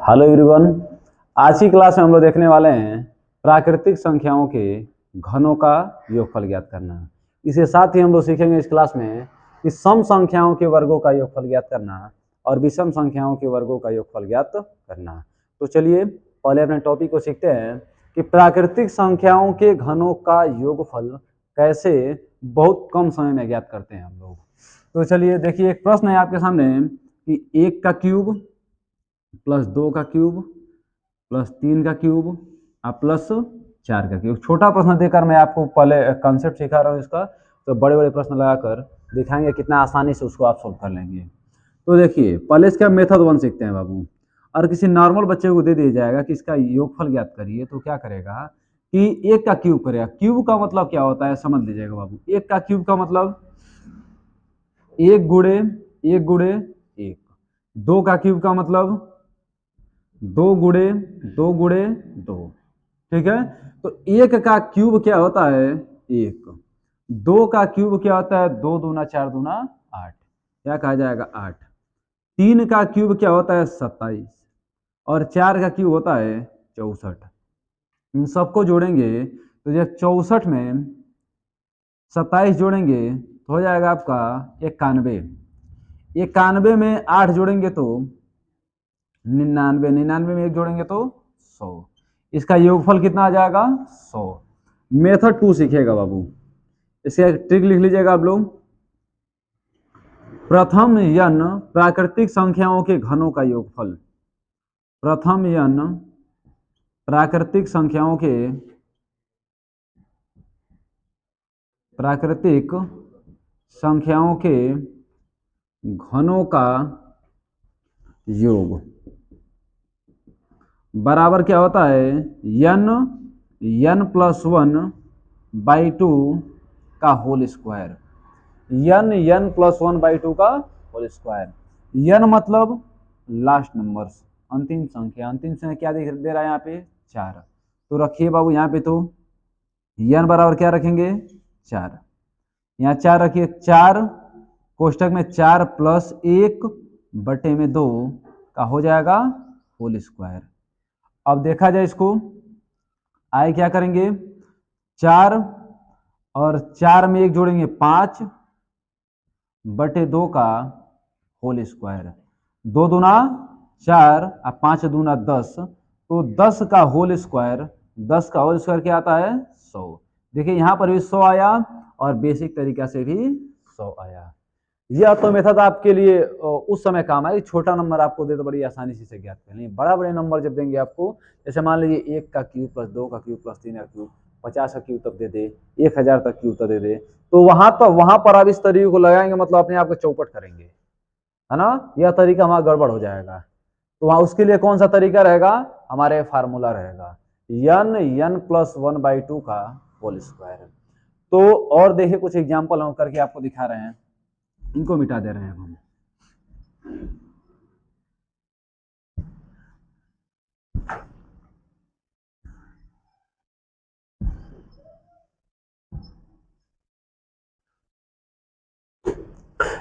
Hello everyone. आज की class में हम लोग देखने वाले हैं प्राकृतिक संख्याओं के घनों का योगफल ज्ञात करना। इसके साथ ही हम लोग सीखेंगे इस क्लास में कि सम संख्याओं के वर्गों का योगफल ज्ञात करना और विषम संख्याओं के वर्गों का योगफल ज्ञात करना। तो चलिए पहले अपने टॉपिक को सीखते हैं कि प्राकृतिक संख्याओं के घनों का योगफल कैसे बहुत कम समय में ज्ञात करते हैं हम लोग। तो चलिए देखिए, एक प्रश्न है आपके सामने कि 1 का क्यूब प्लस 2 का क्यूब प्लस 3 का क्यूब और प्लस 4 का क्यूब। छोटा प्रश्न देकर मैं आपको पहले कॉन्सेप्ट सिखा रहा हूँ इसका, तो बड़े बड़े प्रश्न लगाकर दिखाएंगे कितना आसानी से उसको आप सोल्व कर लेंगे। तो देखिए पहले इसका मेथड 1 सीखते हैं बाबू। और किसी नॉर्मल बच्चे को दे दिया जाएगा कि इसका योगफल ज्ञात करिए, तो क्या करेगा कि 1 का क्यूब करेगा। क्यूब का मतलब क्या होता है समझ लीजिएगा बाबू। 1 का क्यूब का मतलब 1 गुणे 1 गुणे 1। 2 का क्यूब का मतलब 2 गुणे 2 गुणे 2। ठीक है, तो 1 का क्यूब क्या होता है 1। 2 का क्यूब क्या होता है 2 दूना 4 दूना 8, क्या कहा जाएगा 8। 3 का क्यूब क्या होता है 27 और 4 का क्यूब होता है 64। इन सबको जोड़ेंगे तो जब 64 में 27 जोड़ेंगे तो हो जाएगा आपका 91। 91 में 8 जोड़ेंगे तो 99। 99 में 1 जोड़ेंगे तो 100। इसका योगफल कितना आ जाएगा 100। मेथड 2 सीखिएगा बाबू। इसका एक ट्रिक लिख लीजिएगा आप लोग। प्रथम n प्राकृतिक संख्याओं के घनों का योगफल। प्रथम n प्राकृतिक संख्याओं के घनों का योग बराबर क्या होता है n प्लस 1 बाई 2 का whole square. n plus 1 by 2 का होल स्क्वायर। n मतलब लास्ट नंबर्स, अंतिम संख्या। अंतिम संख्या क्या दे रहा है यहाँ पे 4। तो रखिए बाबू यहाँ पे, तो n बराबर क्या रखेंगे 4। यहाँ 4 रखिए। 4 कोष्टक में 4 प्लस 1 बटे में 2 का हो जाएगा होल स्क्वायर। अब देखा जाए इसको, आए क्या करेंगे 4 और 4 में 1 जोड़ेंगे 5 बटे 2 का होल स्क्वायर। 2 दूना 4 और 5 दूना 10, तो 10 का होल स्क्वायर। 10 का होल स्क्वायर क्या आता है 100। देखिए यहाँ पर भी 100 आया और बेसिक तरीका से भी 100 आया। यह तो मेथड आपके लिए उस समय काम आए छोटा नंबर आपको दे तो बड़ी आसानी से ज्ञात कर लेंगे। बड़ा बड़े नंबर जब देंगे आपको, जैसे मान लीजिए 1 का क्यूब प्लस 2 का क्यूब प्लस 3 का क्यूब 50 का क्यूब तक दे दे, 1000 तक क्यूब तक दे दे, तो वहां पर आप इस तरीके को लगाएंगे मतलब अपने आप को चौपट करेंगे, है ना। यह तरीका हमारा गड़बड़ हो जाएगा। तो वहां उसके लिए कौन सा तरीका रहेगा, हमारे फार्मूला रहेगा n प्लस 1 बाई 2 का होल स्क्वायर। तो और देखिए कुछ एग्जाम्पल हम करके आपको दिखा रहे हैं, इनको मिटा दे रहे हैं हम।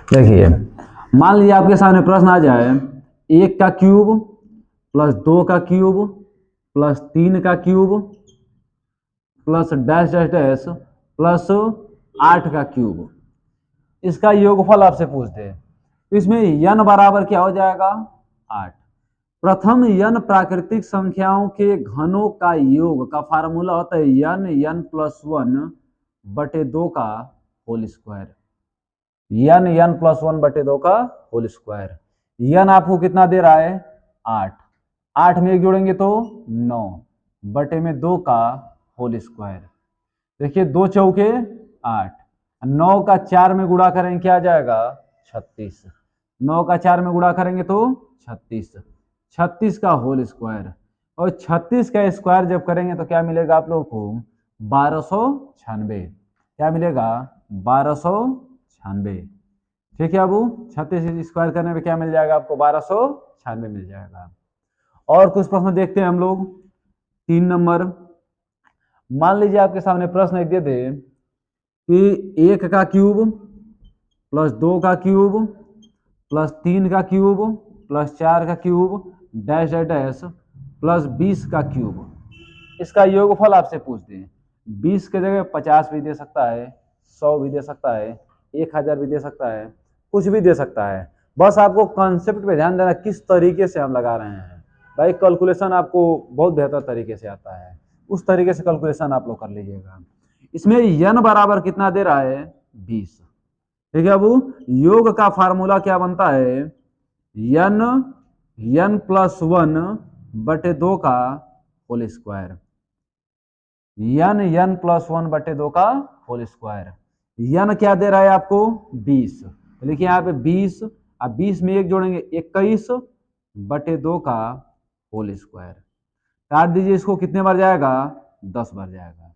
देखिए मान लीजिए आपके सामने प्रश्न आ जाए 1 का क्यूब प्लस 2 का क्यूब प्लस 3 का cube plus dash dash dash plus 8 का क्यूब। इसका योगफल आपसे पूछते हैं, तो इसमें n बराबर क्या हो जाएगा 8। प्रथम n प्राकृतिक संख्याओं के घनों का योग का फार्मूला होता है n प्लस 1 बटे 2 का होल स्क्वायर। n प्लस 1 बटे 2 का होल स्क्वायर। n आपको कितना दे रहा है 8। 8 में 1 जोड़ेंगे तो 9 बटे में 2 का होल स्क्वायर। देखिए 2 चौके 8, 9 का 4 में गुणा करेंगे क्या आ जाएगा 36। 9 का 4 में गुणा करेंगे तो 36। 36 का होल स्क्वायर, और 36 का स्क्वायर जब करेंगे तो क्या मिलेगा आप लोगों को 1296। क्या मिलेगा 1296। ठीक है बाबू, 36 स्क्वायर करने पे क्या मिल जाएगा आपको 1296 मिल जाएगा। और कुछ प्रश्न देखते हैं हम लोग। 3 नंबर, मान लीजिए आपके सामने प्रश्न एक दे दे कि 1 का क्यूब प्लस 2 का क्यूब प्लस 3 का क्यूब प्लस 4 का cube dash dash dash plus 20 का क्यूब, इसका योगफल आपसे पूछते हैं। 20 के जगह 50 भी दे सकता है, 100 भी दे सकता है, 1000 भी दे सकता है, कुछ भी दे सकता है। बस आपको कॉन्सेप्ट पे ध्यान देना किस तरीके से हम लगा रहे हैं। भाई कैलकुलेशन आपको बहुत बेहतर तरीके से आता है, उस तरीके से कैलकुलेशन आप लोग कर लीजिएगा। इसमें n बराबर कितना दे रहा है? 20। ठीक है अबू, योग का फार्मूला क्या बनता है? n प्लस 1 बटे 2 का होल स्क्वायर, n प्लस 1 बटे 2 का होल स्क्वायर। n क्या दे रहा है आपको? 20। तो लिखिए यहाँ पे 20, अब 20 में एक जोड़ेंगे 21 बटे 2 का होल स्क्वायर। काट दीजिए इसको, कितने बार जाएगा? 10 बार जाएगा।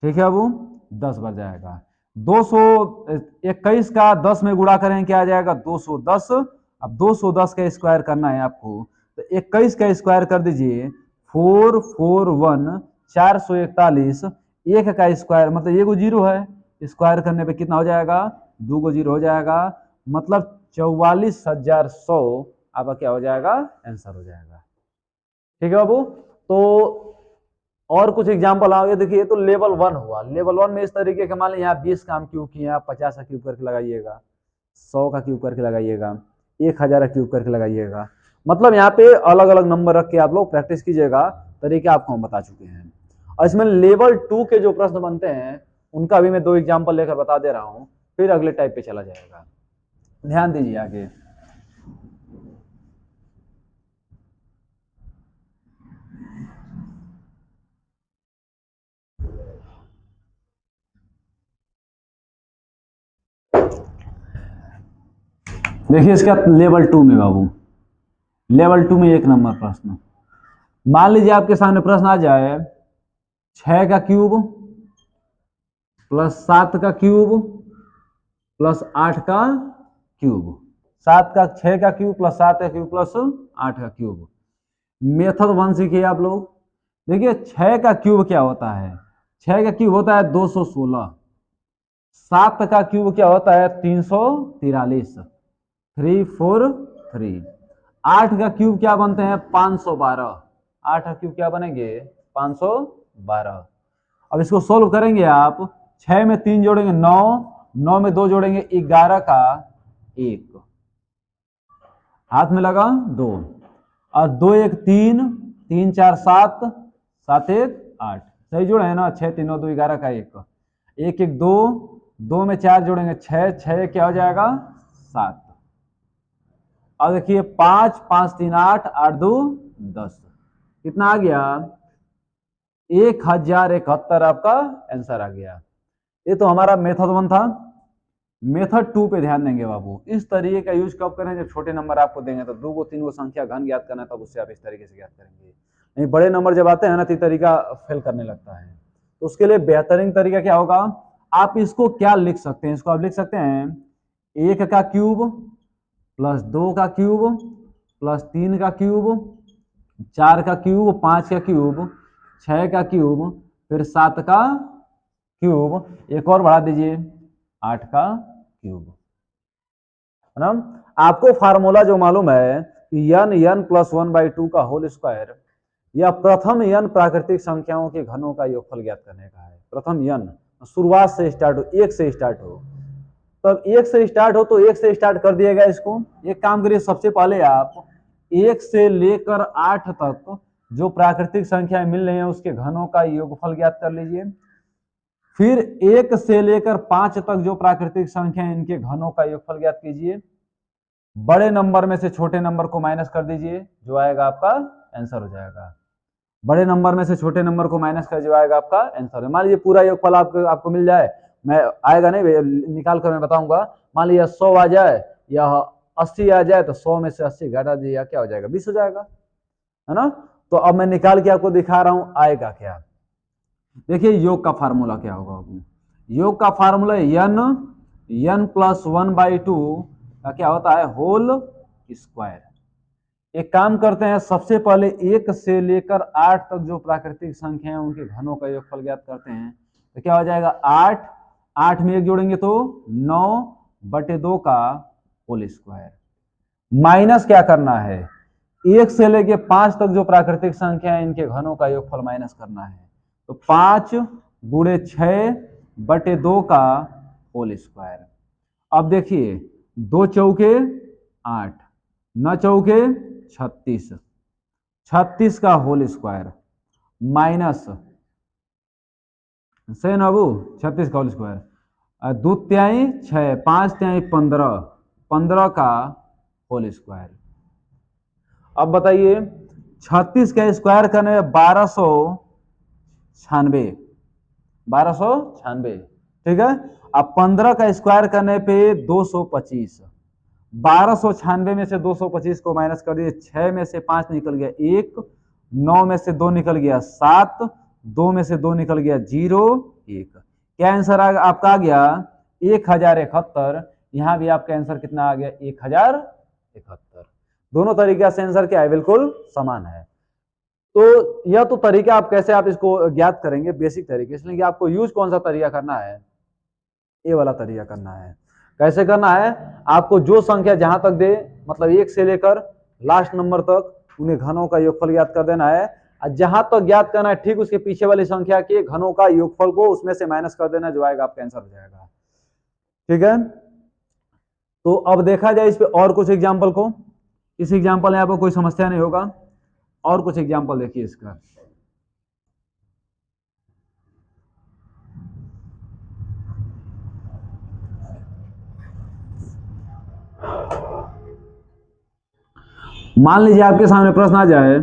ठीक है अबू, 10 बार जाएगा। 221 का 10 में गुणा करें क्या आ जाएगा? 210। अब 210 का स्क्वायर करना है आपको, तो 21 का स्क्वायर कर दीजिए, 441 441, एक का स्क्वायर मतलब ये को जीरो है, स्क्वायर करने पे कितना हो जाएगा? 2 को जीरो हो जाएगा, मतलब 44,100 आपका क्या हो जाएगा? आंसर हो जाएगा। ठीक है बाबू, तो और कुछ एग्जाम्पल आओगे। देखिए ये तो लेवल 1 हुआ। लेवल 1 में इस तरीके के मान लीजिए यहाँ 20 का हम क्यूब किए, आप 50 का क्यूब करके लगाइएगा, 100 का क्यूब करके लगाइएगा, 1000 का क्यूब करके लगाइएगा। मतलब यहाँ पे अलग अलग नंबर रख के आप लोग प्रैक्टिस कीजिएगा, तरीके आपको हम बता चुके हैं। और इसमें लेवल 2 के जो प्रश्न बनते हैं उनका भी मैं 2 एग्जाम्पल लेकर बता दे रहा हूँ, फिर अगले टाइप पे चला जाएगा। ध्यान दीजिए आगे। देखिए इसका लेवल 2 में बाबू, लेवल 2 में 1 नंबर प्रश्न, मान लीजिए आपके सामने प्रश्न आ जाए 6 का क्यूब प्लस 7 का क्यूब प्लस 8 का क्यूब, 7 का 6 का क्यूब प्लस 7 का क्यूब प्लस 8 का क्यूब। मेथड 1 सीखिए आप लोग। देखिए 6 का क्यूब क्या होता है? 6 का क्यूब होता है 216। 7 का क्यूब क्या होता है? 343, 343। 8 का क्यूब क्या बनते हैं? 512। 8 का क्यूब क्या बनेंगे? 512। अब इसको सोल्व करेंगे आप, 6 में 3 जोड़ेंगे 9, 9 में 2 जोड़ेंगे 11 का 1, हाथ में लगा 2, और 2 1 3, 3 4 7, 7 1 8, सही जोड़े है ना? 6 3 9 2 11 का 1, 1 1 2, 2 में 4 जोड़ेंगे 6, 6 क्या हो जाएगा? 7। अब देखिए 5 5 3 8, 8 2 10, कितना आ गया? 1071 आपका आंसर आ गया। ये तो हमारा मेथड 1 था। मेथड 2 पे ध्यान देंगे बाबू। इस तरीके का यूज कब करें? जब छोटे नंबर आपको देंगे तो 2 को 3 को संख्या घन ज्ञात करना है, तब उससे आप इस तरीके से ज्ञात करेंगे। नहीं, बड़े नंबर जब आते हैं ना तो तरीका फेल करने लगता है। तो उसके लिए बेहतरीन तरीका क्या होगा? आप इसको क्या लिख सकते हैं? इसको आप लिख सकते हैं 1 का क्यूब प्लस 2 का क्यूब प्लस 3 का क्यूब, 4 का क्यूब, 5 का क्यूब, 6 का क्यूब, फिर 7 का क्यूब, एक और बढ़ा दीजिए 8 का क्यूब। है ना? आपको फार्मूला जो मालूम है कि n प्लस 1/2 का होल स्क्वायर या प्रथम n प्राकृतिक संख्याओं के घनों का योगफल ज्ञात करने का है। प्रथम n शुरुआत से स्टार्ट हो, 1 से स्टार्ट हो, तब 1 से स्टार्ट हो तो 1 से स्टार्ट कर दिएगा। इसको एक काम करिए, सबसे पहले आप 1 से लेकर 8 तक जो प्राकृतिक संख्याएं मिल रही हैं उसके घनों का योगफल ज्ञात कर लीजिए। फिर 1 से लेकर 5 तक जो प्राकृतिक संख्या है इनके घनों का योगफल ज्ञात कीजिए। बड़े नंबर में से छोटे नंबर को माइनस कर दीजिए, जो आएगा आपका आंसर हो जाएगा। बड़े नंबर में से छोटे नंबर को माइनस कर जो आएगा आपका आंसर है। मान लीजिए पूरा योगफल आपको मिल जाए, मैं आएगा नहीं, निकाल कर मैं बताऊंगा। मान लीजिए 100 आ जाए या 80 आ जाए, तो 100 में से 80 घटा दीजिए, क्या हो जाएगा? 20 हो जाएगा, है ना? तो अब मैं निकाल के आपको दिखा रहा हूं आएगा क्या। देखिए योग का फार्मूला क्या होगा। योग का फार्मूला n प्लस 1/2 का क्या होता है? Whole square. एक काम करते हैं, सबसे पहले 1 से लेकर 8 तक जो प्राकृतिक संख्या है उनके घनों का योगफल ज्ञात करते हैं। तो क्या हो जाएगा? 8, 8 में 1 जोड़ेंगे तो 9/2 का होल स्क्वायर। माइनस क्या करना है? 1 से लेके 5 तक जो प्राकृतिक संख्या है इनके घनों का योगफल माइनस करना है। तो 5 गुणे 6 बटे 2 का होल स्क्वायर। अब देखिए 2 चौके 8, 9 चौके 36, 36 का होल स्क्वायर माइनस सही ना बाबू, 36 का होल स्क्वायर, 2 त्याई 6, 5 त्याई 15, 15 का होल स्क्वायर। अब बताइए 36 का स्क्वायर करने में 1296, 1296 ठीक है। अब 15 का स्क्वायर करने पे 225, 1296 में से 225 को माइनस कर दिए, 6 में से 5 निकल गया 1, 9 में से 2 निकल गया 7, 2 में से 2 निकल गया 0, 1। क्या आंसर आपका आ गया 1071। यहां भी आपका आंसर कितना आ गया 1071। दोनों तरीके से आंसर क्या है, बिल्कुल समान है। तो यह तो तरीका आप कैसे आप इसको ज्ञात करेंगे बेसिक तरीके, इसलिए कि आपको यूज कौन सा तरीका करना है, ये वाला तरीका करना है। कैसे करना है, आपको जो संख्या जहां तक दे, मतलब 1 से लेकर लास्ट नंबर तक उन्हें घनों का योगफल ज्ञात कर देना है। और जहां तक ज्ञात करना है ठीक उसके पीछे वाली संख्या के घनों का योगफल को उसमें से माइनस कर देना, जो आएगा आपका आंसर हो जाएगा। ठीक है, तो अब देखा जाए इस पे और कुछ एग्जाम्पल को। इस एग्जाम्पल में आपको कोई समस्या नहीं होगा। और कुछ एग्जाम्पल देखिए इसका। मान लीजिए आपके सामने प्रश्न आ जाए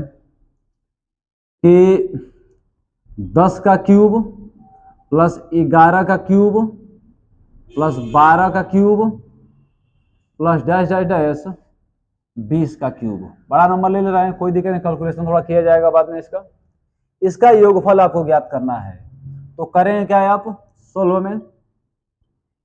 कि 10 का क्यूब प्लस 11 का क्यूब प्लस 12 का cube plus dash dash dash 20 का क्यूब। बड़ा नंबर ले रहे हैं, कोई दिक्कत नहीं, कैलकुलेशन थोड़ा किया जाएगा बाद में। इसका योगफल आपको ज्ञात करना है। तो करें क्या है, आप सोल्व में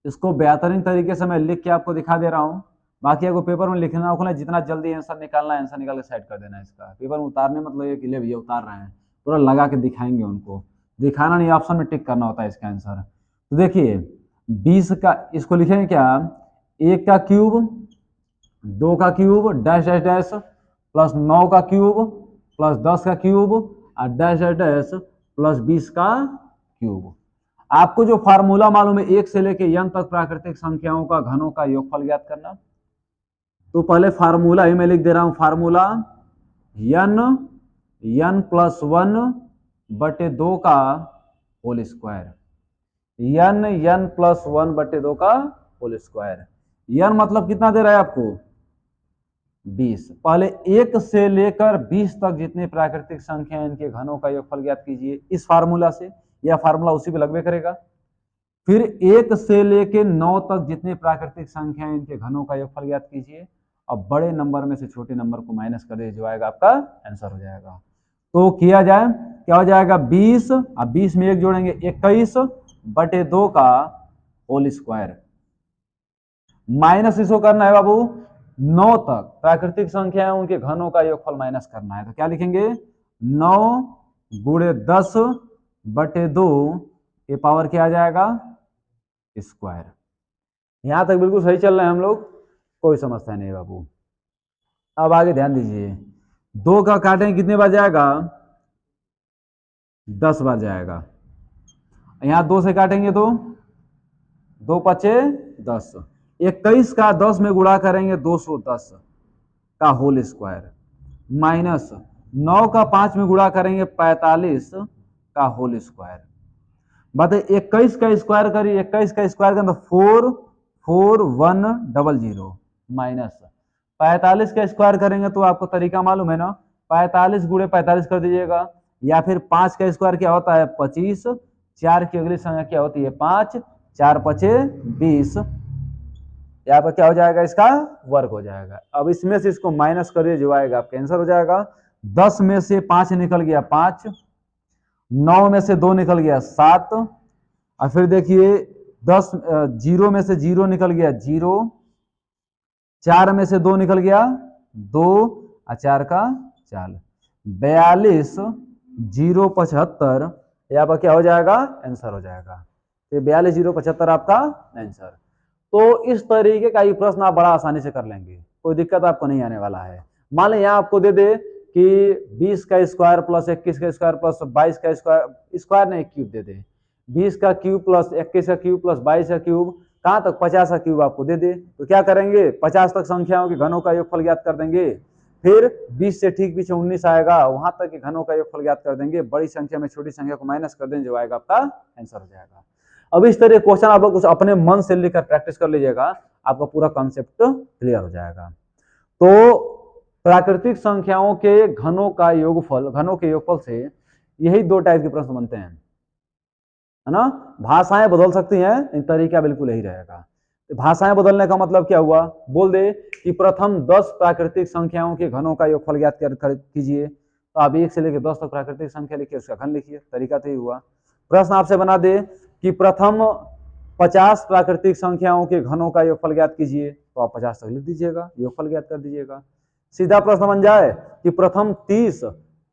इसको बेहतरीन तरीके से मैं लिख के आपको दिखा दे रहा हूं। बाकी आपको पेपर में लिखना होगा, जितना जल्दी आंसर निकालना है आंसर निकाल के सेट कर देना है। इसका पेपर में उतारने मतलब ये कि ले भैया उतार रहे हैं, पूरा लगा के दिखाएंगे उनको। दिखाना नहीं, ऑप्शन में टिक करना होता है इसका आंसर। तो देखिए 20 का, इसको लिखेंगे क्या, 1 का क्यूब, 2 का cube dash dash dash plus 9 का क्यूब प्लस 10 का क्यूब और डैश डैश डैश प्लस 20 का क्यूब। आपको जो फार्मूला मालूम है 1 से लेके n तक प्राकृतिक संख्याओं का घनों का योगफल ज्ञात करना। तो पहले फार्मूला ही मैं लिख दे रहा हूं, फार्मूला n प्लस 1 बटे 2 का होल स्क्वायर, n प्लस 1 बटे 2 का होल स्क्वायर। n मतलब कितना दे रहा है आपको 20। पहले 1 से लेकर 20 तक जितने प्राकृतिक संख्या है इनके घनों का योगफल ज्ञात कीजिए इस फार्मूला से, यह फार्मूला उसी पे लगभग करेगा। फिर 1 से लेके 9 तक जितने प्राकृतिक संख्या है इनके घनों का योगफल ज्ञात कीजिए। अब बड़े नंबर में से छोटे नंबर को माइनस कर दे, जो आएगा आपका आंसर हो जाएगा। तो किया जाए, क्या हो जाएगा 20, अब 20 में 1 जोड़ेंगे 21 बटे 2 का होल स्क्वायर माइनस इसको करना है बाबू 9 तक प्राकृतिक संख्या है उनके घनों का योगफल माइनस करना है। तो क्या लिखेंगे 9 गुणे 10 बटे 2 ये पावर क्या आ जाएगा स्क्वायर। यहां तक बिल्कुल सही चल रहे हैं हम लोग, कोई समस्या नहीं बाबू। अब आगे ध्यान दीजिए, 2 का काटेंगे कितने बार जाएगा 10 बार जाएगा। यहां 2 से काटेंगे तो 2 पचे 10, 21 का 10 में गुणा करेंगे 210 का होल स्क्वायर माइनस 9 का 5 में गुणा करेंगे 45 का होल स्क्वायर। बताइए 21 का स्क्वायर करिए, 21 का स्क्वायर करना 44100 माइनस 45 का स्क्वायर करेंगे तो आपको तरीका मालूम है ना, 45 गुणे 45 कर दीजिएगा, या फिर 5 का स्क्वायर क्या होता है 25, 4 की अगली संख्या क्या होती है 5, 4 पचे 20, यहाँ पर क्या हो जाएगा इसका वर्ग हो जाएगा। अब इसमें से इसको माइनस करिए, जो आएगा आपका आंसर हो जाएगा। 10 में से 5 निकल गया 5, 9 में से 2 निकल गया 7, और फिर देखिए 10 0 में से 0 निकल गया 0, 4 में से 2 निकल गया 2 और 4 का 4, 42 0 75 यहाँ पर क्या हो जाएगा आंसर हो जाएगा। तो 42 0 75 आपका आंसर। तो इस तरीके का ये प्रश्न आप बड़ा आसानी से कर लेंगे, कोई दिक्कत आपको नहीं आने वाला है। मान लें यहाँ आपको दे दे कि 20 का स्क्वायर प्लस 21 का स्क्वायर प्लस 22 का स्क्वायर, स्क्वायर नहीं क्यूब दे दे, 20 का क्यूब प्लस 21 का क्यूब प्लस 22 का क्यूब, कहाँ तक 50 का क्यूब आपको दे दे, तो क्या करेंगे 50 तक संख्याओं के घनों का योगफल ज्ञात कर देंगे, फिर 20 से ठीक पीछे 19 आएगा, वहां तक के घनों का योगफल ज्ञात कर देंगे, बड़ी संख्या में छोटी संख्या को माइनस कर देंगे, जो आएगा आपका आंसर हो जाएगा। अब इस तरह क्वेश्चन आप लोग कुछ अपने मन से लेकर प्रैक्टिस कर लीजिएगा, आपका पूरा कॉन्सेप्ट क्लियर हो जाएगा। तो प्राकृतिक संख्याओं के घनों का योगफल, घनों के योगफल से यही दो टाइप के प्रश्न बनते हैं, है ना। भाषाएं बदल सकती हैं, तरीका बिल्कुल यही रहेगा। भाषाएं बदलने का मतलब क्या हुआ, बोल दे कि प्रथम 10 प्राकृतिक संख्याओं के घनों का योगफल ज्ञात कीजिए, तो आप 1 से लेकर 10 तक प्राकृतिक संख्या लिखिए, उसका घन लिखिए, तरीका तो ही हुआ। प्रश्न आपसे बना दे कि प्रथम 50 प्राकृतिक संख्याओं के घनों का योगफल ज्ञात कीजिए, तो आप 50 तक लिख दीजिएगा, योगफल ज्ञात कर दीजिएगा। सीधा प्रश्न बन जाए कि प्रथम 30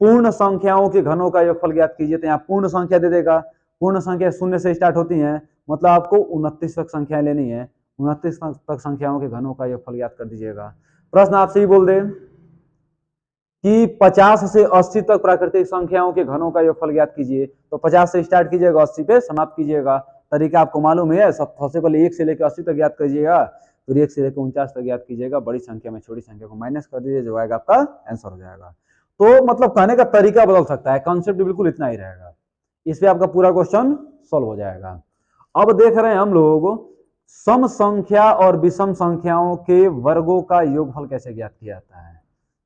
पूर्ण संख्याओं के घनों का योगफल ज्ञात कीजिए, तो यहाँ पूर्ण संख्या दे देगा, पूर्ण संख्या शून्य से स्टार्ट होती हैं, मतलब आपको 29 तक संख्याएं लेनी है, 29 तक संख्याओं के घनों का योगफल ज्ञात कर दीजिएगा। प्रश्न आपसे ही बोल दे कि 50 से 80 तक प्राकृतिक संख्याओं के घनों का योगफल ज्ञात कीजिए, तो 50 से स्टार्ट कीजिएगा, 80 पे समाप्त कीजिएगा। तरीका आपको मालूम है, सबसे पहले 1 से लेकर 80 तक ज्ञात कीजिएगा, फिर 1 से लेकर 49 तक ज्ञात कीजिएगा, बड़ी संख्या में छोटी संख्या को माइनस कर दीजिए, जो आएगा आपका आंसर हो जाएगा। तो मतलब कहने का तरीका बदल सकता है, कॉन्सेप्ट बिल्कुल इतना ही रहेगा, इस पे आपका पूरा क्वेश्चन सॉल्व हो जाएगा। अब देख रहे हैं हम लोग सम संख्या और विषम संख्याओं के वर्गों का योगफल कैसे ज्ञात किया जाता है,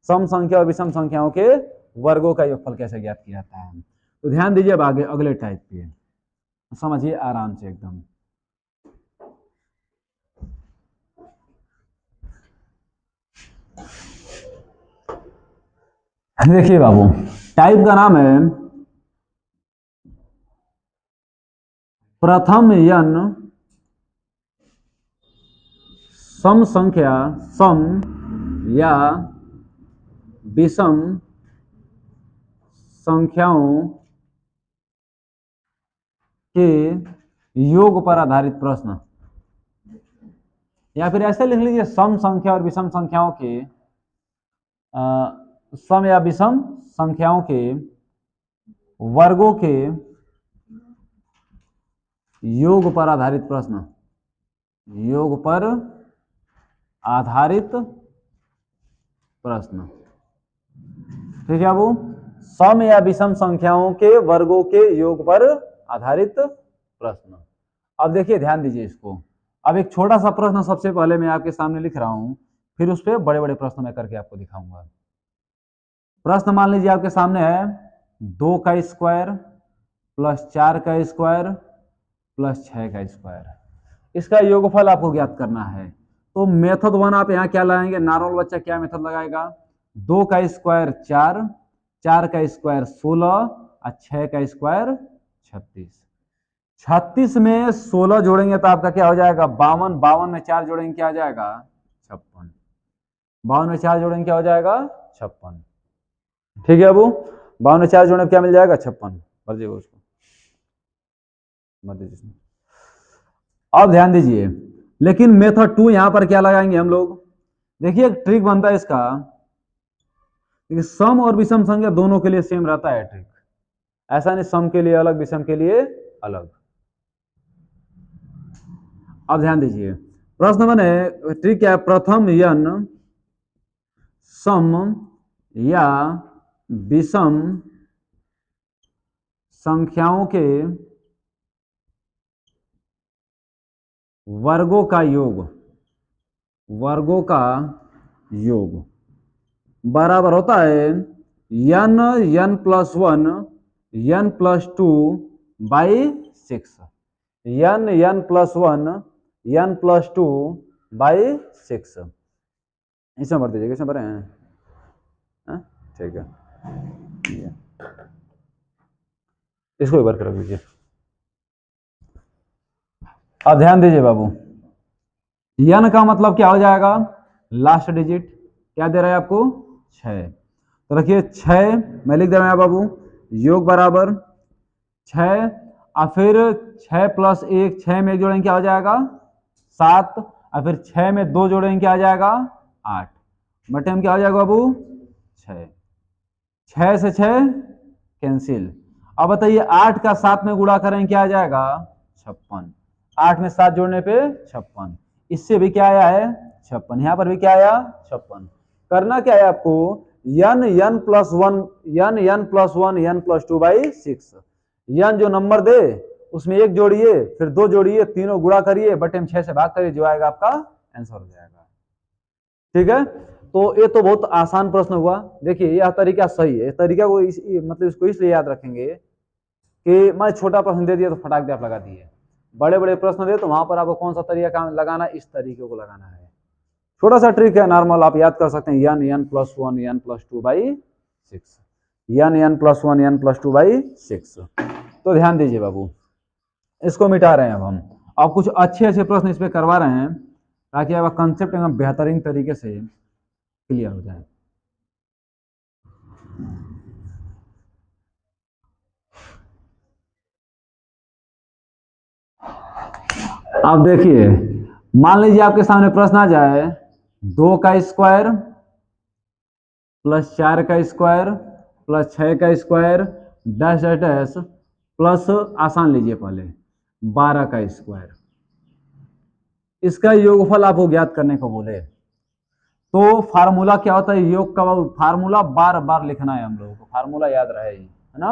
सम संख्या और विषम संख्याओं के वर्गों का योगफल कैसे ज्ञात किया जाता है। तो ध्यान दीजिए अब आगे अगले टाइप पे, समझिए आराम से एकदम। देखिए बाबू, टाइप का नाम है प्रथम n सम संख्या, सम या विषम संख्याओं के योग पर आधारित प्रश्न, या फिर ऐसे लिख लीजिए सम संख्या और विषम संख्याओं के सम या विषम संख्याओं के वर्गों के योग पर आधारित प्रश्न, योग पर आधारित प्रश्न। ठीक है बाबू, सम या विषम संख्याओं के वर्गों के योग पर आधारित प्रश्न। अब देखिए ध्यान दीजिए इसको, अब एक छोटा सा प्रश्न सबसे पहले मैं आपके सामने लिख रहा हूं, फिर उस पर बड़े बड़े प्रश्न मैं करके आपको दिखाऊंगा। प्रश्न मान लीजिए आपके सामने है 2 का स्क्वायर प्लस 4 का स्क्वायर प्लस 6 का स्क्वायर, इसका योगफल आपको ज्ञात करना है। तो मेथड 1 आप यहाँ क्या लगाएंगे, नॉर्मल बच्चा क्या मेथड लगाएगा, 2 का स्क्वायर 4, 4 का स्क्वायर 16 और 6 का स्क्वायर 36। 36 में 16 जोड़ेंगे तो आपका क्या हो जाएगा 52, 52 में 4 जोड़ेंगे क्या आ जाएगा 56, 52 में 4 जोड़ेंगे क्या हो जाएगा 56। ठीक है अबू, 52 में 4 जोड़ने क्या मिल जाएगा 56, भर दीजिएगा उसको, भर दीजिए। अब ध्यान दीजिए, लेकिन मेथड 2 यहां पर क्या लगाएंगे हम लोग, देखिए एक ट्रिक बनता है इसका, सम और विषम संख्या दोनों के लिए सेम रहता है ट्रिक, ऐसा नहीं सम के लिए अलग विषम के लिए अलग। अब ध्यान दीजिए, प्रश्न बने ट्रिक क्या है, प्रथम n सम या विषम संख्याओं के वर्गों का योग, वर्गों का योग बराबर होता है n n plus 1 n plus 2 by 6, n n plus 1 n plus 2 by 6। इसमें भर दीजिएगा, इसमें भरे हैं, ठीक है, इसको भर कर रख दीजिए। अब ध्यान दीजिए बाबू, n का मतलब क्या हो जाएगा, लास्ट डिजिट क्या दे रहा है आपको 6, तो रखिए 6 मैं लिख दे रहा हूं बाबू, योग बराबर 6 और फिर 6 प्लस 1, 6 में 1 जोड़ेंगे क्या हो जाएगा 7 और फिर 6 में 2 जोड़ेंगे क्या आ जाएगा 8, बटे में क्या हो जाएगा बाबू 6, 6 से 6 कैंसिल। अब बताइए 8 का 7 में गुणा करें क्या आ जाएगा 56, 8 में 7 जोड़ने पे 56, इससे भी क्या आया है 56, यहां पर भी क्या आया 56। करना क्या है आपको n plus one n plus 2/6, n जो नंबर दे उसमें एक जोड़िए फिर दो जोड़िए तीनों गुणा करिए बटे में 6 से भाग करिए, जो आएगा आपका आंसर हो जाएगा। ठीक है, तो ये तो बहुत आसान प्रश्न हुआ। देखिए यह तरीका सही है, इस तरीका को मतलब इसको इसलिए याद रखेंगे कि मैं छोटा प्रश्न दे दिया तो फटाक दे आप लगा दिए, बड़े बड़े प्रश्न दे तो वहां पर आपको कौन सा तरीका लगाना, इस तरीके को लगाना है। छोटा सा ट्रिक है, नॉर्मल आप याद कर सकते हैं n plus 1 n plus 2/6, n plus 1 n plus 2/6। तो ध्यान दीजिए बाबू, इसको मिटा रहे हैं अब हम, अब कुछ अच्छे अच्छे प्रश्न इस पे करवा रहे हैं ताकि आपका कंसेप्ट एकदम बेहतरीन तरीके से क्लियर हो जाए। अब देखिए मान लीजिए आपके सामने प्रश्न आ जाए 2 का स्क्वायर प्लस 4 का स्क्वायर प्लस 6 का square dash dash dash plus आसान लीजिए पहले 12 का स्क्वायर, इसका योगफल आपको ज्ञात करने को बोले तो फार्मूला क्या होता है योग का, फार्मूला बार बार लिखना है हम लोगों को, फार्मूला याद रहे है ना,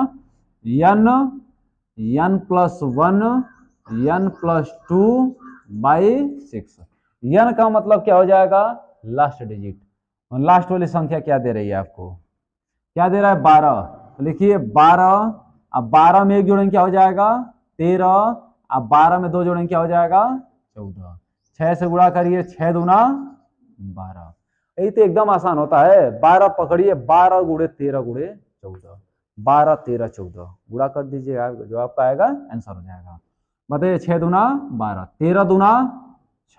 n plus 1 n plus 2/6, n का मतलब क्या हो जाएगा लास्ट डिजिट, लास्ट वाली संख्या क्या दे रही है आपको, क्या दे रहा है 12, तो लिखिए 12, अब 12 में एक जोड़ेंगे क्या हो जाएगा 13, अब 12 में दो जोड़ेंगे क्या हो जाएगा 14, 6 से गुणा करिए 6 दूना 12, यही तो एकदम आसान होता है, 12 पकड़िए 12 गुणे 13 गुणे 14, 12 13 14 गुणा कर दीजिएगा, जो आपका आएगा आंसर हो जाएगा। बताइए 6 दूना 12, 13 दूना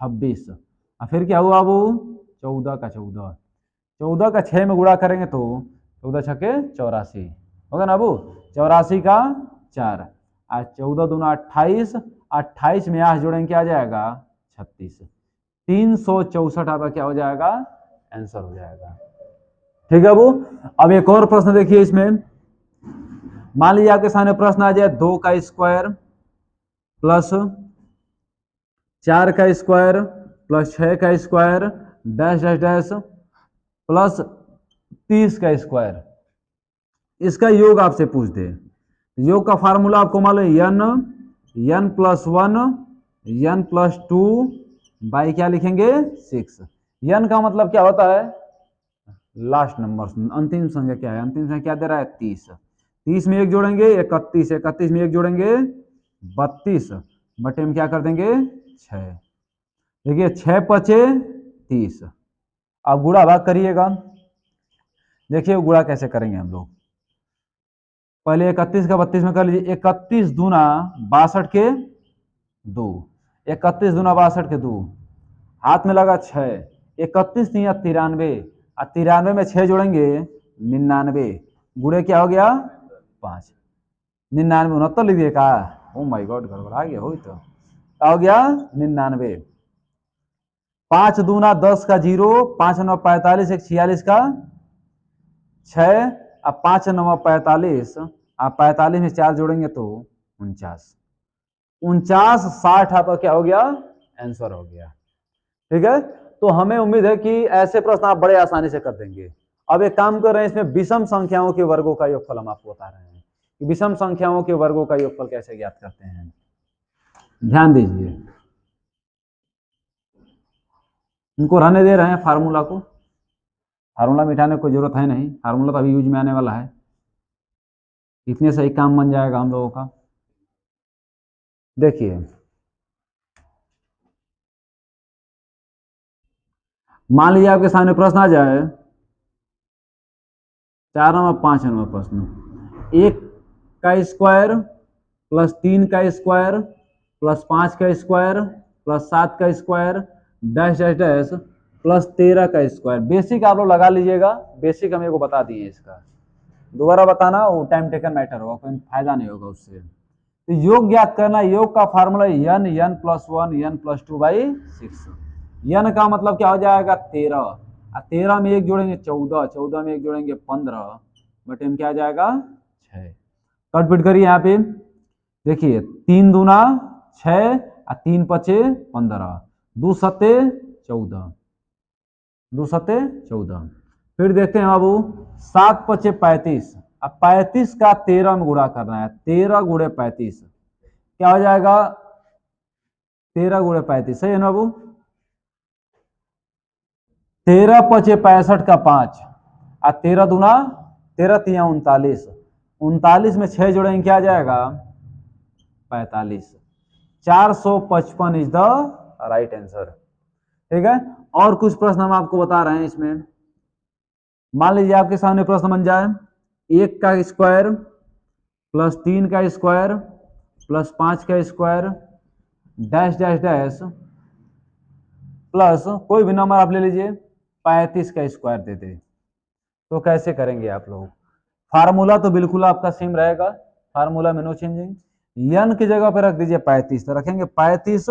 26, और फिर क्या हुआ वो 14 का 14, 14 का 6 में गुणा करेंगे तो 14 छक्के 84 होगा ना अबू, 84 का 4, आज 14 दूना 28, 28 में 8 जोड़ेंगे क्या आ जाएगा 36, 364 आपका क्या हो जाएगा आंसर हो जाएगा। ठीक है अबू, अब एक और प्रश्न देखिए इसमें, मान लीजिए आपके सामने प्रश्न आ जाए 2 का स्क्वायर प्लस 4 का स्क्वायर प्लस 6 का square dash dash dash plus 30 का स्क्वायर, इसका योग आपसे पूछ दे, योग का फार्मूला आपको मालूम है n plus 1 n plus 2 by क्या लिखेंगे 6, n का मतलब क्या होता है लास्ट नंबर, अंतिम संख्या क्या है, अंतिम संख्या क्या दे रहा है 30, 30 में एक जोड़ेंगे 31, 31 में एक जोड़ेंगे 32, बटे में क्या कर देंगे 6, देखिए 6 पचे 30, अब गुणा भाग करिएगा, देखिए गुणा कैसे करेंगे हम लोग, पहले 31 का 32 में कर लीजिए, 31 दूना 62 के 2, 31 दूना 62 के 2, हाथ में लगा 6, 31 नहीं 93, और 93 में 6 जोड़ेंगे 99, गुणे क्या हो गया 5, 99 69 लिखिए का, ओ माय गॉड गड़बड़ा गया हो, तो क्या हो गया 99, 5 दूना 10 का 0, 5 9 45, 1 46 का 6, अब 5 9 45, आप 45 में 4 जोड़ेंगे तो 49, 49 60 आपका क्या हो गया आंसर हो गया। ठीक है, तो हमें उम्मीद है कि ऐसे प्रश्न आप बड़े आसानी से कर देंगे। अब एक काम कर रहे हैं, इसमें विषम संख्याओं के वर्गों का योगफल हम आपको बता रहे हैं कि विषम संख्याओं के वर्गों का योगफल कैसे ज्ञात करते हैं। ध्यान दीजिए, इनको रहने दे रहे हैं फार्मूला को, फार्मूला मिटाने की कोई जरूरत है नहीं, फार्मूला तो अभी यूज में आने वाला है, इतने से ही काम बन जाएगा हम लोगों का। देखिए मान लीजिए आपके सामने प्रश्न आ जाए 4 नंबर 5 नंबर प्रश्न, 1 का स्क्वायर प्लस 3 का स्क्वायर प्लस 5 का स्क्वायर प्लस 7 का square dash dash dash plus 13 का स्क्वायर, बेसिक आप लोग लगा लीजिएगा, बेसिक हम को बता दिए, इसका दोबारा बताना वो टाइम टेकन मैटर होगा, कोई फायदा नहीं होगा उससे। तो योग ज्ञात करना, योग का formula n plus 1 n plus 2/6, n का मतलब क्या हो जाएगा 13, और 13 में 1 जोड़ेंगे 14, 14 में 1 जोड़ेंगे 15, बटे में क्या आ जाएगा 6। कट पिट करिए यहाँ पे, देखिए 3 दूना 6 और 3 पचे 15, 2 सत्ते 14, 2 सत्ते 14। फिर देखते हैं बाबू 7 पचे 35, अब 35 का 13 में गुणा करना है, 13 गुणे 35 क्या हो जाएगा 13 गुणे 35, सही है ना बाबू। 13 पचे 65 का 5 और 13 दूना 13 तिया 39, 39 में 6 जोड़ेंगे क्या आ जाएगा 45, 455 इज द राइट आंसर। ठीक है, और कुछ प्रश्न हम आपको बता रहे हैं इसमें। मान लीजिए आपके सामने प्रश्न बन जाए 1 का स्क्वायर प्लस 3 का स्क्वायर प्लस 5 का square dash dash dash plus कोई भी नंबर आप ले लीजिए 35 का स्क्वायर दे दे, तो कैसे करेंगे आप लोग। फार्मूला तो बिल्कुल आपका सेम रहेगा, फार्मूला में नो चेंजिंग। यन की जगह पे रख दीजिए 35, तो रखेंगे 35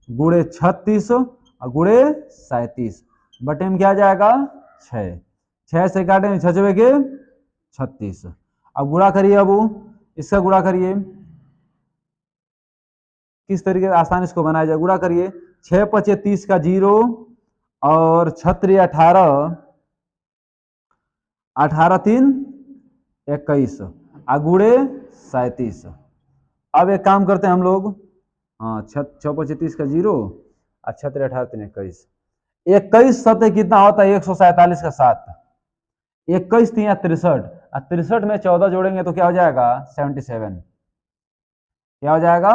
गुणे 36 और गुणे 37, बटे में क्या आ जाएगा 6, 6 से काटेंगे 6 के 36। अब गुणा करिए, अब इसका गुणा करिए, किस तरीके से आसान इसको बनाया जाए, गुणा करिए 6 पचे 30 का 0 और 6 18, 18 3 21 गुणे 37। अब एक काम करते हैं हम लोग, हाँ 6 पचे 30 का 0 और 6 18 3 21, 21 सत्य कितना होता है 147 का 7, 21 3 63 और 63 में 14 जोड़ेंगे तो क्या हो जाएगा 77, क्या हो जाएगा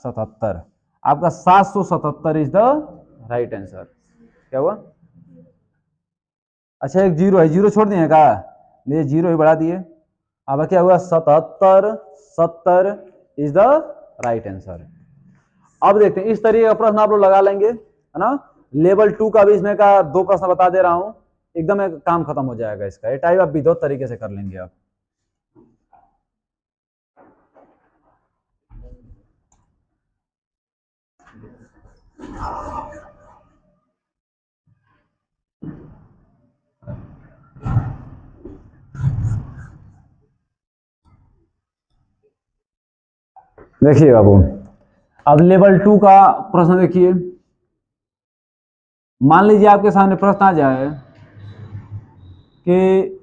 77। आपका 777 इज द राइट आंसर। क्या हुआ, अच्छा एक जीरो है, जीरो छोड़ दिए का, लिए जीरो ही बढ़ा दिए। अब क्या हुआ 77, 70 इज द राइट आंसर। अब देखते हैं इस तरीके का प्रश्न आप लोग लगा लेंगे, है ना। लेवल 2 का भी इसमें का 2 प्रश्न बता दे रहा हूं, एकदम काम खत्म हो जाएगा इसका। ये टाइप आप भी 2 तरीके से कर लेंगे आप। देखिए बाबू, अब लेवल 2 का प्रश्न देखिए। मान लीजिए आपके सामने प्रश्न आ जाए कि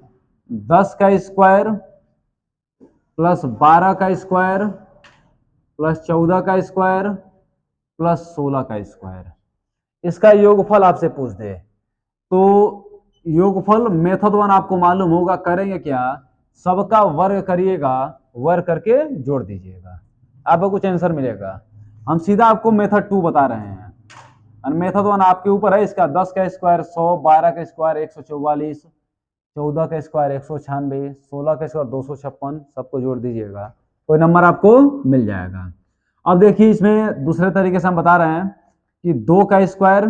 10 का स्क्वायर प्लस 12 का स्क्वायर प्लस 14 का स्क्वायर प्लस 16 का स्क्वायर, इसका योगफल आपसे पूछ दे, तो योगफल मेथड 1 आपको मालूम होगा। करेंगे क्या, सबका वर्ग करिएगा, वर्ग करके जोड़ दीजिएगा, आपको कुछ आंसर मिलेगा। हम सीधा आपको मेथड 2 बता रहे हैं, और मेथड 1 आपके ऊपर है। इसका 10 का स्क्वायर 100, 12 का स्क्वायर 144, 14 का स्क्वायर 196, 16 का स्क्वायर 256, सबको जोड़ दीजिएगा, कोई नंबर आपको मिल जाएगा। अब देखिए इसमें दूसरे तरीके से हम बता रहे हैं कि 2 का स्क्वायर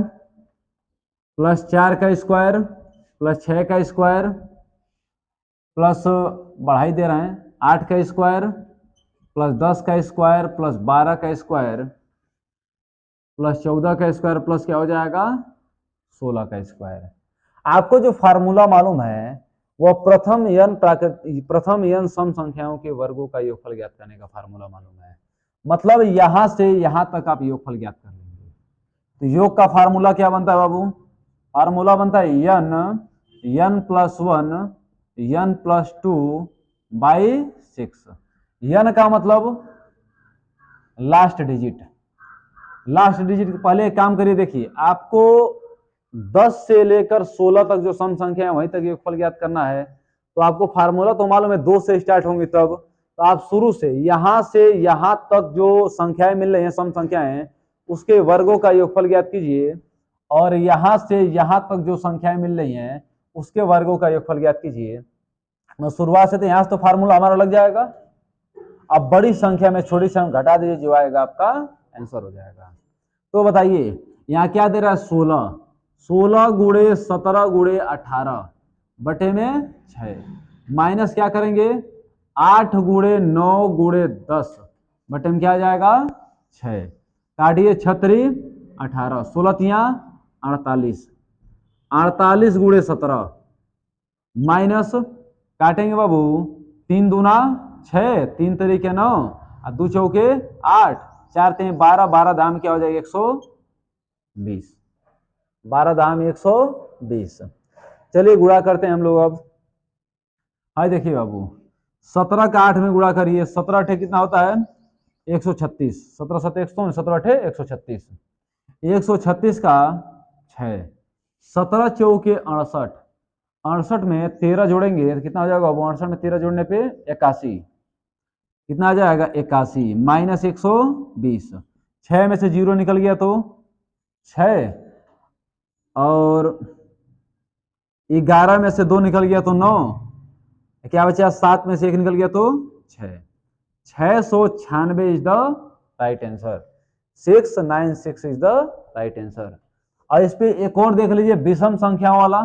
प्लस 4 का स्क्वायर प्लस 6 का स्क्वायर प्लस बढ़ाई दे रहे हैं 8 का स्क्वायर प्लस 10 का स्क्वायर प्लस 12 का स्क्वायर प्लस 14 का स्क्वायर प्लस क्या हो जाएगा 16 का स्क्वायर। आपको जो फार्मूला मालूम है वह प्रथम n सम संख्याओं के वर्गों का योगफल ज्ञात करने का फार्मूला मालूम है। मतलब यहां से यहां तक आप योगफल ज्ञात कर लेंगे। तो योग का फार्मूला क्या बनता है बाबू, फार्मूला बनता है n plus 1 n plus 2 by 6। n का मतलब लास्ट डिजिट, लास्ट डिजिट। पहले एक काम करिए, देखिए आपको 10 से लेकर 16 तक जो सम संख्या है वहीं तक योगफल ज्ञात करना है। तो आपको फार्मूला तो मालूम है 2 से स्टार्ट होंगी तब, तो आप शुरू से यहां तक जो संख्याएं मिल रही हैं सम संख्याएं उसके वर्गों का योगफल ज्ञात कीजिए, और यहां से यहां तक जो संख्याएं मिल रही हैं उसके वर्गों का योगफल ज्ञात कीजिए। शुरुआत से तो यहां से तो फार्मूला हमारा लग जाएगा। अब बड़ी संख्या में छोटी संख्या घटा दीजिए, जो आएगा आपका आंसर हो जाएगा। तो बताइए यहाँ क्या दे रहा है 16, 16 गुणे 17 गुणे 18 बटे में 6, माइनस क्या करेंगे 8 गुणे 9 गुणे 10 बटे में क्या आ जाएगा 6, काटिए 36 18, 16 तिया 48, 48 गुणे 17 माइनस काटेंगे बाबू, 3 दूना 6, 3 तरीके 9 और 2 चौके 8, 4 3 12, 12 दाम क्या हो जाएगा 120, 12 दाम 120। चलिए गुणा करते हैं हम लोग अब। हाय देखिए बाबू, 17 का 8 में गुणा करिए, 17 अठे कितना होता है 136, 17 7 100, 17 अठे 136, 136 का 6, 17 चौके 68, 68 में 13 जोड़ेंगे तो कितना हो जाएगा बाबू, 68 में 13 जोड़ने पे 81, कितना आ जाएगा 81 माइनस 120, 6 में से 0 निकल गया तो 6, और 11 में से 2 निकल गया तो 9, क्या बचा 7 में से 1 निकल गया तो 6, 696 is the right answer, 696 is the right answer. और इस पे एक और देख लीजिए विषम संख्याओं वाला,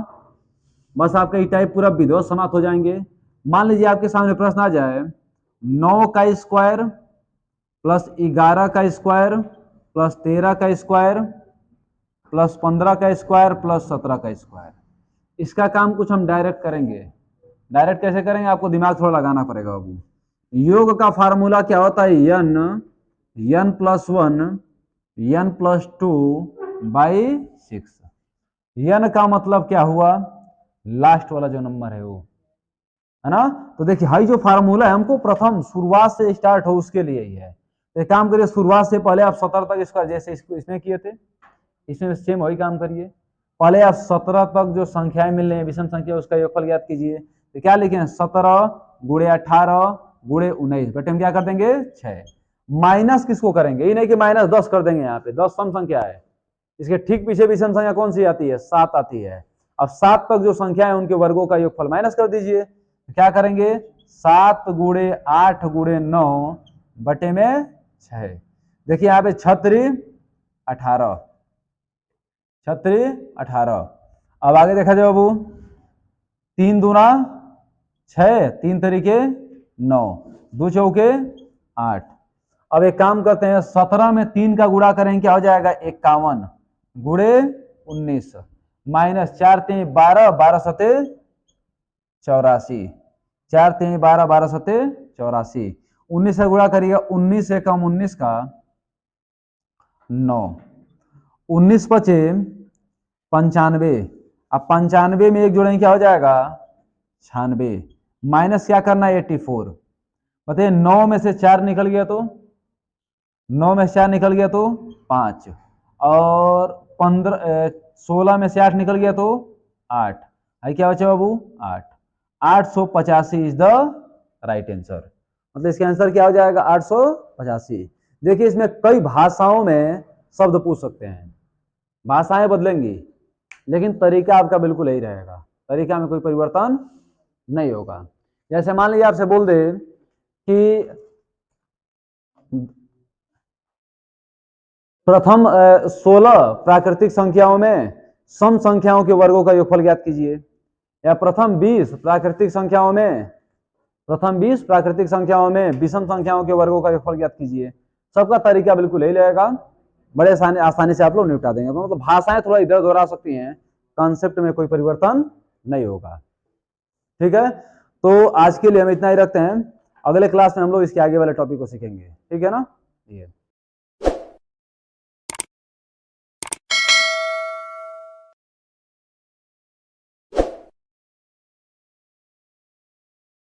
बस आपका ये टाइप पूरा विधिवत समाप्त हो जाएंगे। मान लीजिए आपके सामने प्रश्न आ जाए 9 का स्क्वायर प्लस 11 का स्क्वायर प्लस 13 का स्क्वायर प्लस 15 का स्क्वायर प्लस 17 का स्क्वायर। इसका काम कुछ हम डायरेक्ट करेंगे। डायरेक्ट कैसे करेंगे, आपको दिमाग थोड़ा लगाना पड़ेगा बाबू। योग का फार्मूला क्या होता है, n plus 1 n plus 2 by 6। n का मतलब क्या हुआ, लास्ट वाला जो नंबर है वो, है ना। तो देखिए हाई जो फार्मूला है हमको प्रथम शुरुआत से स्टार्ट हो उसके लिए ही है। तो एक काम करिए, शुरुआत से पहले आप 17 तक इसका जैसे इसमें किए थे, इसमें सेम वही काम करिए। पहले आप 17 तक जो संख्याएं मिल रही है विषम संख्या, उसका योगफल ज्ञात कीजिए। तो क्या लिखे, 17 गुणे 18 गुणे 19, बटे हम क्या कर देंगे 6। माइनस किसको करेंगे, ये नहीं कि माइनस 10 कर देंगे, यहाँ पे 10 सम संख्या है, इसके ठीक पीछे विषम संख्या कौन सी आती है, 7 आती है। अब 7 तक जो संख्या है उनके वर्गों का योगफल माइनस कर दीजिए। क्या करेंगे, 7 गुणे 8 गुणे 9 बटे में 6। देखिए यहाँ पे 6 18, 6 18। अब आगे देखा जाए बाबू, 3 दूना 6, 3 तरीके 9, 2 चौके 8। अब एक काम करते हैं, 17 में 3 का गुणा करेंगे, क्या हो जाएगा 51 गुणे 19 माइनस 4 3 12, 12 सते 84, 4 3 12, 12 सते 84। 19 से गुणा करिएगा, 19 से कम 19 का 9, 19 पचे 95। अब 95 में एक जोड़ेंगे क्या हो जाएगा 96, माइनस क्या करना है 84। बताइए 9 में से 4 निकल गया तो 9 में से 4 निकल गया तो 5, और 16 में से 8 निकल गया तो 8, आई क्या बचा बाबू 8। 885 इज द राइट आंसर। मतलब इसका आंसर क्या हो जाएगा 885। देखिए इसमें कई भाषाओं में शब्द पूछ सकते हैं, भाषाएं बदलेंगी, लेकिन तरीका आपका बिल्कुल यही रहेगा, तरीका में कोई परिवर्तन नहीं होगा। जैसे मान लीजिए आपसे बोल दे कि प्रथम 16 प्राकृतिक संख्याओं में सम संख्याओं के वर्गों का योगफल ज्ञात कीजिए, या प्रथम 20 प्राकृतिक संख्याओं में विषम संख्याओं के वर्गों का योगफल ज्ञात कीजिए। सबका तरीका बिल्कुल यही रहेगा, बड़े आसानी से आप लोग निपटा देंगे। मतलब भाषाएं थोड़ा इधर उधर आ सकती हैं, कॉन्सेप्ट में कोई परिवर्तन नहीं होगा। ठीक है, तो आज के लिए हम इतना ही रखते हैं, अगले क्लास में हम लोग इसके आगे वाले टॉपिक को सीखेंगे। ठीक है ना, ये